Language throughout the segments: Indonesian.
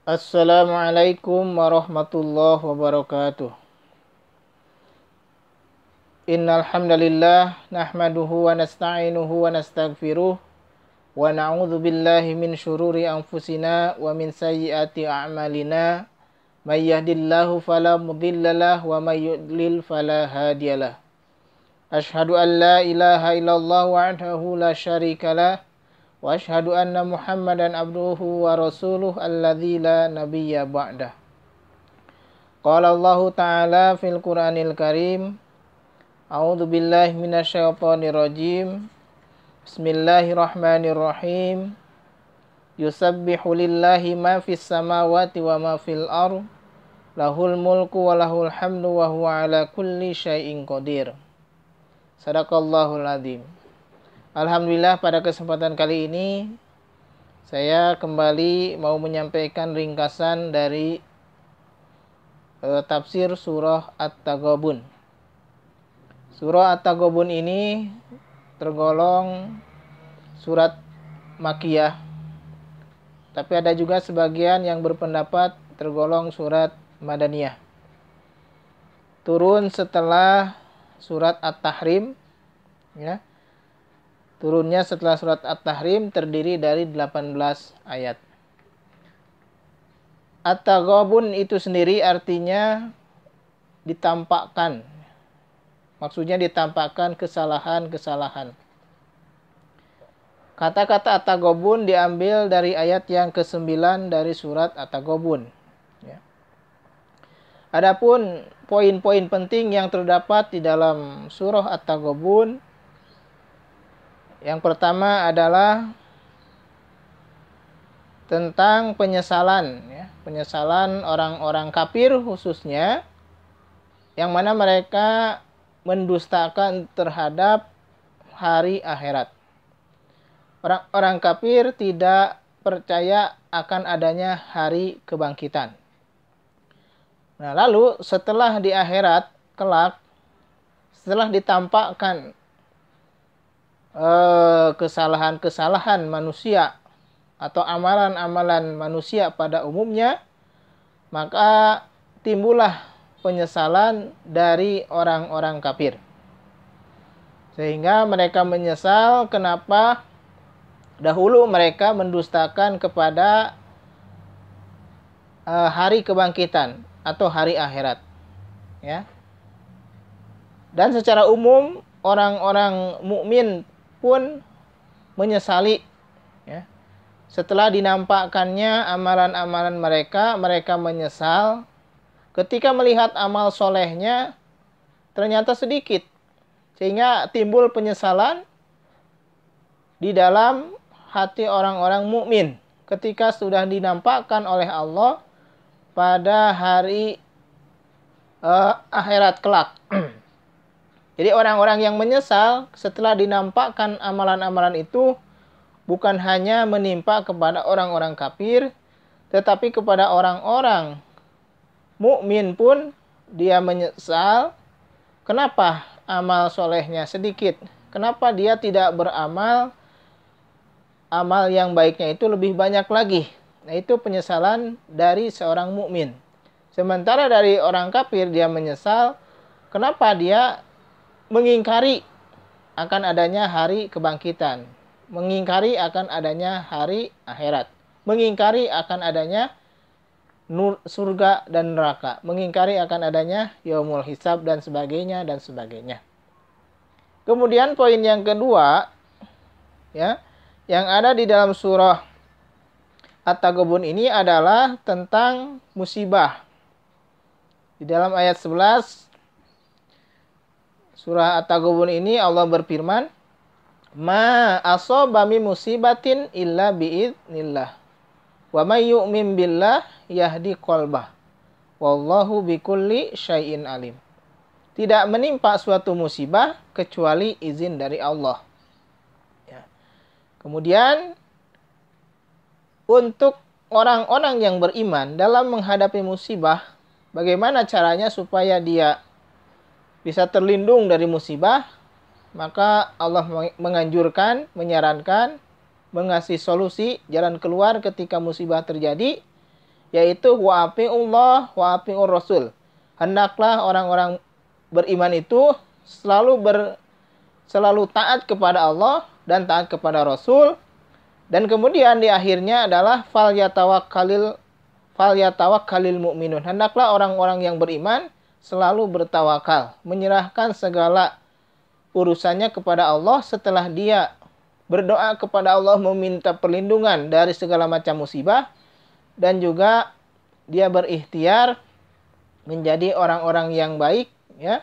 Assalamualaikum warahmatullahi wabarakatuh. Innal hamdalillah nahmaduhu wa nasta'inuhu wa nastaghfiruh wa na'udzu billahi min syururi anfusina wa min sayyiati a'malina. May yahdihillahu fala mudhillalah wa may yudlil fala hadiyalah. Asyhadu an la ilaha illallah wahdahu la syarikalah wa asyhadu anna Muhammadan abduhu wa rasuluh alladzi la nabiyya ba'dah. Qala Allah Ta'ala fil Qur'anil Karim. A'udzu billahi minasyaitonir rajim. Bismillahirrahmanirrahim. Yusabbihu lillahi ma fis samawati wa ma fil ardh. Lahul mulku wa lahul hamdu wa huwa ala kulli syai'in qadir. Shadaqallahul adzim. Alhamdulillah, pada kesempatan kali ini saya kembali mau menyampaikan ringkasan dari tafsir surah At-Taghabun. Surah At-Taghabun ini tergolong surat Makkiyah, tapi ada juga sebagian yang berpendapat tergolong surat Madaniyah. Turun setelah surat At-Tahrim, ya. Turunnya setelah surat At-Tahrim, terdiri dari 18 ayat. At-Taghabun itu sendiri artinya ditampakkan. Maksudnya ditampakkan kesalahan-kesalahan. Kata-kata At-Taghabun diambil dari ayat yang ke-9 dari surat At-Taghabun. Ya. Adapun poin-poin penting yang terdapat di dalam surah At-Taghabun, yang pertama adalah tentang penyesalan, ya, penyesalan orang-orang kafir khususnya, yang mana mereka mendustakan terhadap hari akhirat. Orang-orang kafir tidak percaya akan adanya hari kebangkitan. Nah, lalu setelah di akhirat kelak, setelah ditampakkan kesalahan-kesalahan manusia atau amalan-amalan manusia pada umumnya, maka timbullah penyesalan dari orang-orang kafir. Sehingga mereka menyesal kenapa dahulu mereka mendustakan kepada hari kebangkitan atau hari akhirat. Ya. Dan secara umum orang-orang mukmin pun menyesali, ya. Setelah dinampakkannya amalan-amalan mereka, mereka menyesal ketika melihat amal solehnya ternyata sedikit, sehingga timbul penyesalan di dalam hati orang-orang mukmin ketika sudah dinampakkan oleh Allah pada hari akhirat kelak. Jadi orang-orang yang menyesal setelah dinampakkan amalan-amalan itu bukan hanya menimpa kepada orang-orang kafir, tetapi kepada orang-orang mukmin pun dia menyesal. Kenapa amal solehnya sedikit? Kenapa dia tidak beramal amal yang baiknya itu lebih banyak lagi? Nah, itu penyesalan dari seorang mukmin. Sementara dari orang kafir dia menyesal kenapa dia mengingkari akan adanya hari kebangkitan, mengingkari akan adanya hari akhirat, mengingkari akan adanya surga dan neraka, mengingkari akan adanya yaumul hisab dan sebagainya dan sebagainya. Kemudian poin yang kedua, ya, yang ada di dalam surah At-Taghabun ini adalah tentang musibah. Di dalam ayat 11 surah At-Taghabun ini Allah berfirman, "Ma asaba min musibatin illa biidznillah. Wa may yu'min billah yahdi qalbah. Wallahu bikulli syai'in alim." Tidak menimpa suatu musibah kecuali izin dari Allah. Ya. Kemudian untuk orang-orang yang beriman dalam menghadapi musibah, bagaimana caranya supaya dia bisa terlindung dari musibah? Maka Allah menganjurkan, menyarankan, mengasih solusi, jalan keluar ketika musibah terjadi, yaitu wa atiullah wa atiur rasul. Hendaklah orang-orang beriman itu selalu taat kepada Allah dan taat kepada Rasul. Dan kemudian di akhirnya adalah falyatawakkalil mu'minun. Hendaklah orang-orang yang beriman selalu bertawakal, menyerahkan segala urusannya kepada Allah setelah dia berdoa kepada Allah meminta perlindungan dari segala macam musibah, dan juga dia berikhtiar menjadi orang-orang yang baik, ya.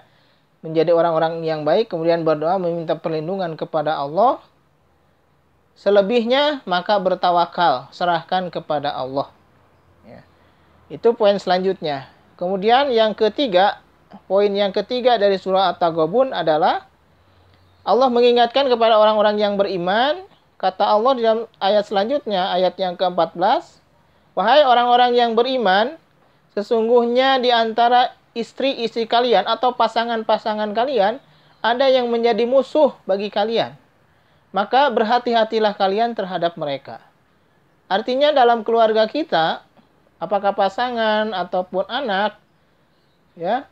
Menjadi orang-orang yang baik, kemudian berdoa meminta perlindungan kepada Allah. Selebihnya maka bertawakal, serahkan kepada Allah. Ya. Itu poin selanjutnya. Kemudian poin yang ketiga dari surah At-Taghabun adalah Allah mengingatkan kepada orang-orang yang beriman. Kata Allah di dalam ayat selanjutnya, ayat yang ke-14, wahai orang-orang yang beriman, sesungguhnya di antara istri-istri kalian atau pasangan-pasangan kalian ada yang menjadi musuh bagi kalian. Maka berhati-hatilah kalian terhadap mereka. Artinya dalam keluarga kita, apakah pasangan ataupun anak, ya,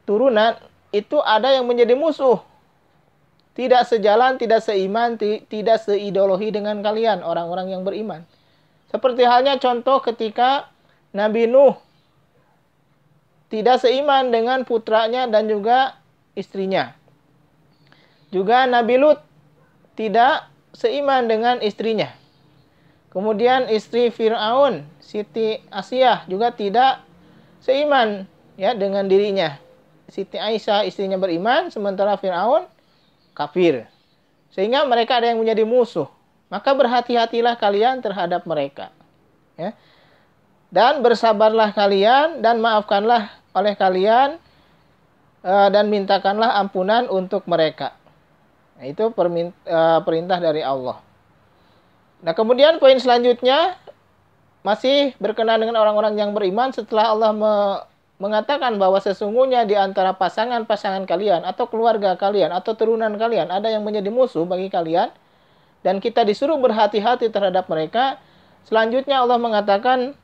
turunan, itu ada yang menjadi musuh. Tidak sejalan, tidak seiman, tidak seideologi dengan kalian, orang-orang yang beriman. Seperti halnya contoh ketika Nabi Nuh tidak seiman dengan putranya dan juga istrinya. Juga Nabi Lut tidak seiman dengan istrinya. Kemudian istri Fir'aun, Siti Asyah, juga tidak seiman, ya, dengan dirinya. Siti Aisyah istrinya beriman, sementara Fir'aun kafir. Sehingga mereka ada yang menjadi musuh. Maka berhati-hatilah kalian terhadap mereka. Ya. Dan bersabarlah kalian dan maafkanlah oleh kalian dan mintakanlah ampunan untuk mereka. Nah, itu perintah dari Allah. Nah, kemudian poin selanjutnya masih berkenaan dengan orang-orang yang beriman setelah Allah mengatakan bahwa sesungguhnya di antara pasangan-pasangan kalian atau keluarga kalian atau turunan kalian ada yang menjadi musuh bagi kalian dan kita disuruh berhati-hati terhadap mereka. Selanjutnya Allah mengatakan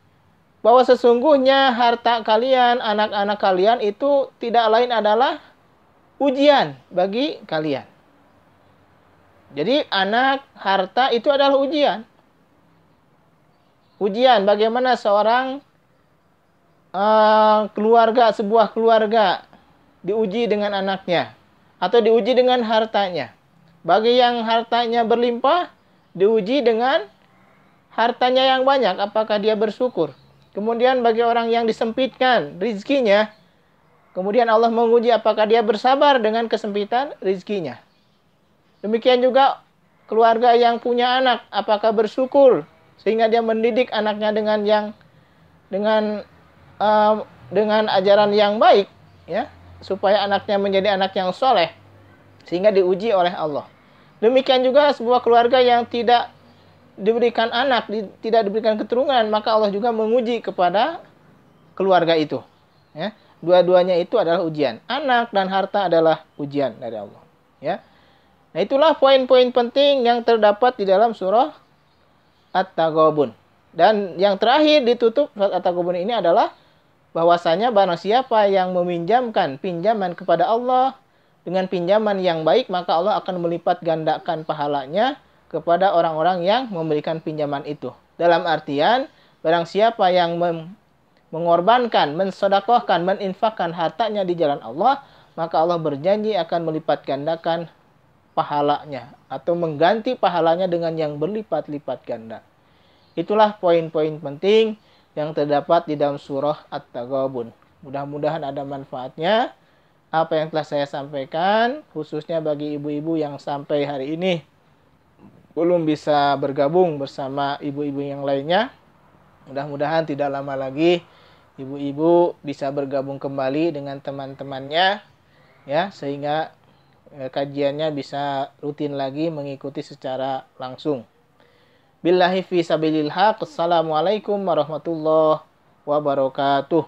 bahwa sesungguhnya harta kalian, anak-anak kalian itu tidak lain adalah ujian bagi kalian. Jadi anak, harta itu adalah ujian. Ujian bagaimana seorang sebuah keluarga diuji dengan anaknya atau diuji dengan hartanya. Bagi yang hartanya berlimpah, diuji dengan hartanya yang banyak, apakah dia bersyukur. Kemudian bagi orang yang disempitkan rizkinya, kemudian Allah menguji apakah dia bersabar dengan kesempitan rizkinya. Demikian juga keluarga yang punya anak, apakah bersyukur sehingga dia mendidik anaknya dengan ajaran yang baik, ya, supaya anaknya menjadi anak yang soleh, sehingga diuji oleh Allah. Demikian juga sebuah keluarga yang tidak diberikan anak, tidak diberikan keturunan, maka Allah juga menguji kepada keluarga itu. Ya, dua-duanya itu adalah ujian. Anak dan harta adalah ujian dari Allah. Ya. Nah, itulah poin-poin penting yang terdapat di dalam surah At-Taghabun. Dan yang terakhir ditutup surat At-Taghabun ini adalah bahwasanya barang siapa yang meminjamkan pinjaman kepada Allah dengan pinjaman yang baik, maka Allah akan melipat gandakan pahalanya kepada orang-orang yang memberikan pinjaman itu. Dalam artian, barang siapa yang mengorbankan, mensedekahkan, meninfakkan hartanya di jalan Allah, maka Allah berjanji akan melipat gandakan pahalanya atau mengganti pahalanya dengan yang berlipat-lipat ganda. Itulah poin-poin penting yang terdapat di dalam surah At-Taghabun. Mudah-mudahan ada manfaatnya apa yang telah saya sampaikan, khususnya bagi ibu-ibu yang sampai hari ini belum bisa bergabung bersama ibu-ibu yang lainnya. Mudah-mudahan tidak lama lagi ibu-ibu bisa bergabung kembali dengan teman-temannya, ya, sehingga kajiannya bisa rutin lagi mengikuti secara langsung. Billahi fi sabilil haq. Assalamualaikum warahmatullahi wabarakatuh.